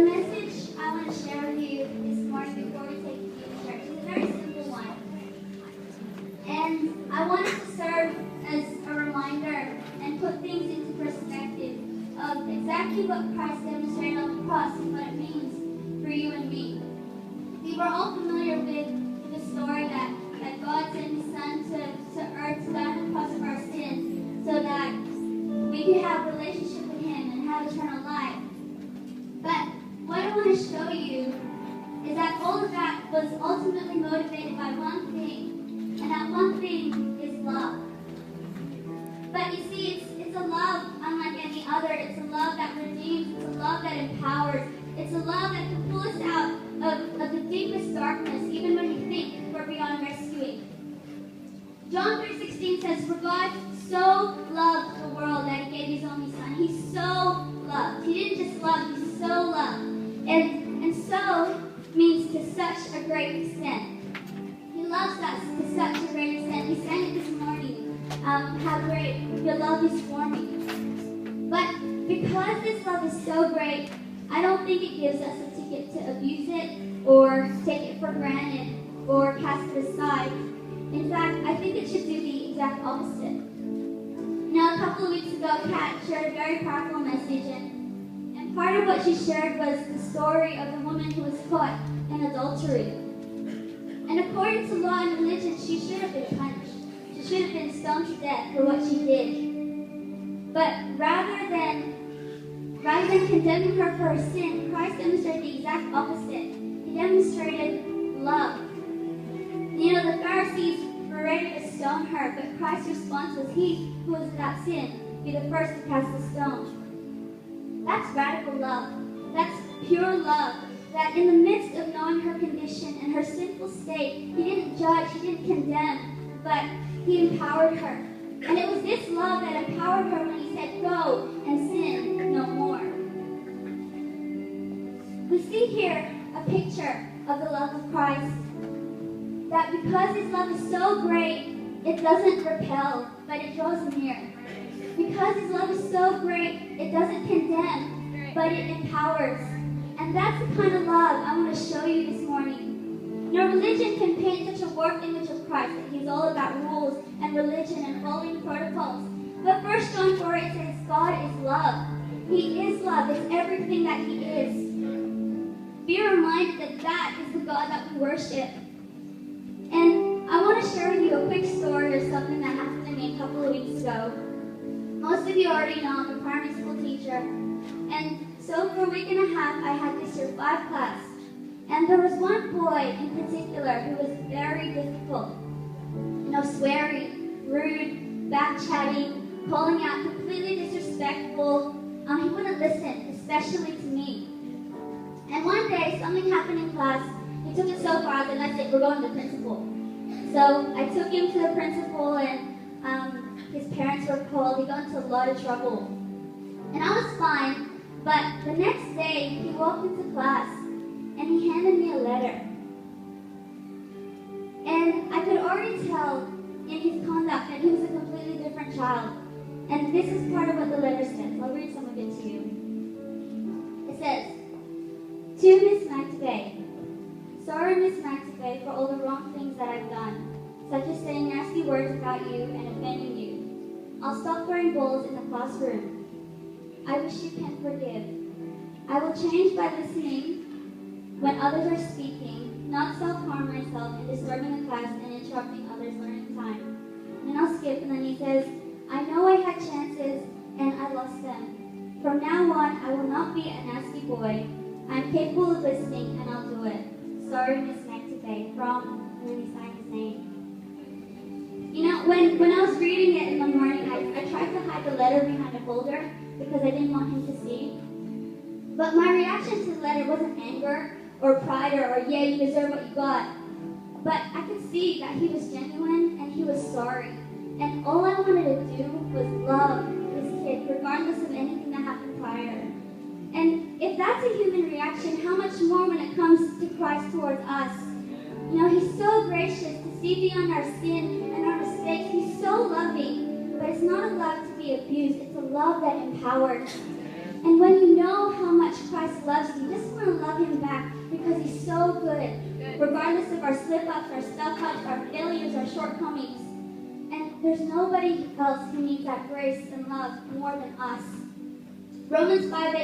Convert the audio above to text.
message I want to share with you this morning before we take you to church is a very simple one. And I want it to serve as a reminder and put things into perspective of exactly what Christ demonstrated on the cross and what it means for you and me. We were all familiar with the story that God sent His Son to earth to die on the cross for our sins so that we could have a relationship with Him and have eternal life. But what I want to show you is that all of that was ultimately motivated by one thing, and that one thing is love. But you see, it's a love unlike any other. It's a love that redeems. It's a love that empowers. It's a love that can pull us out of the deepest darkness, even when we think we're beyond rescuing. John 3:16 says, "For God so loved the world that He gave His only Son." He so loved. He didn't just love, He so loved. And so means to such a great extent. He loves us to such a great extent. We sang it this morning, how great your love is for me. But because this love is so great, I don't think it gives us a ticket to abuse it or take it for granted or cast it aside. In fact, I think it should do the exact opposite. Now, a couple of weeks ago, Kat shared a very powerful message, and part of what she shared was the story of the woman who was caught in adultery. And according to law and religion, she should have been punished. She should have been stoned to death for what she did. But rather than condemning her for her sin, Christ demonstrated the exact opposite. He demonstrated love. You know, the Pharisees were ready to stone her, but Christ's response was, "He who is without sin, be the first to cast the stone." That's radical love. That's pure love. That in the midst of knowing her condition and her sinful state, He didn't judge, He didn't condemn, but He empowered her. And it was this love that empowered her when He said, "Go and sin no more." We see here a picture of the love of Christ. That because His love is so great, it doesn't repel, but it draws near. Because His love is so great, it doesn't condemn, but it empowers. And that's the kind of love I want to show you this morning. You know, religion can paint such a warped image of Christ, that He's all about rules and religion and following protocols. But 1 John 4, it says, God is love. He is love. It's everything that He is. Be reminded that that is the God that we worship. And I want to share with you a quick story of something that happened to me a couple of weeks ago. Most of you already know I'm a primary school teacher. And so for a week and a half, I had this Year 5 class. And there was one boy in particular who was very difficult. You know, swearing, rude, back-chatting, calling out, completely disrespectful. He wouldn't listen, especially to me. And one day, something happened in class. He took it so far that I said, "We're going to the principal." So I took him to the principal, and his parents were called. He got into a lot of trouble. And I was fine, but the next day, he walked into class, and he handed me a letter. And I could already tell in his conduct that he was a completely different child. And this is part of what the letter says. I'll read some of it to you. It says, "To Miss Magtibay, sorry, Miss Magtibay, for all the wrong things that I've done, such as saying nasty words about you and offending you. I'll stop throwing balls in the classroom. I wish you can forgive. I will change by listening when others are speaking, not self-harm myself and disturbing the class and interrupting others' learning time." And I'll skip, and then he says, "I know I had chances and I lost them. From now on, I will not be a nasty boy. I'm capable of listening and I'll do it. Sorry, Miss Magtibay," from, and then he signed his name. You know, when I was reading it in the morning, I tried to hide the letter behind a folder because I didn't want him to see. But my reaction to the letter wasn't anger or pride or "yeah, you deserve what you got." But I could see that he was genuine and he was sorry. And all I wanted to do was love this kid, regardless of anything that happened prior. And if that's a human reaction, how much more when it comes to Christ towards us? You know, He's so gracious to see beyond our sin and our mistakes. He's so loving, but it's not a love to be abused. It's a love that empowers. And when you know how much Christ loves you, just regardless of our slip-ups, our stuff-ups, our failures, our shortcomings. And there's nobody else who needs that grace and love more than us. Romans 5:8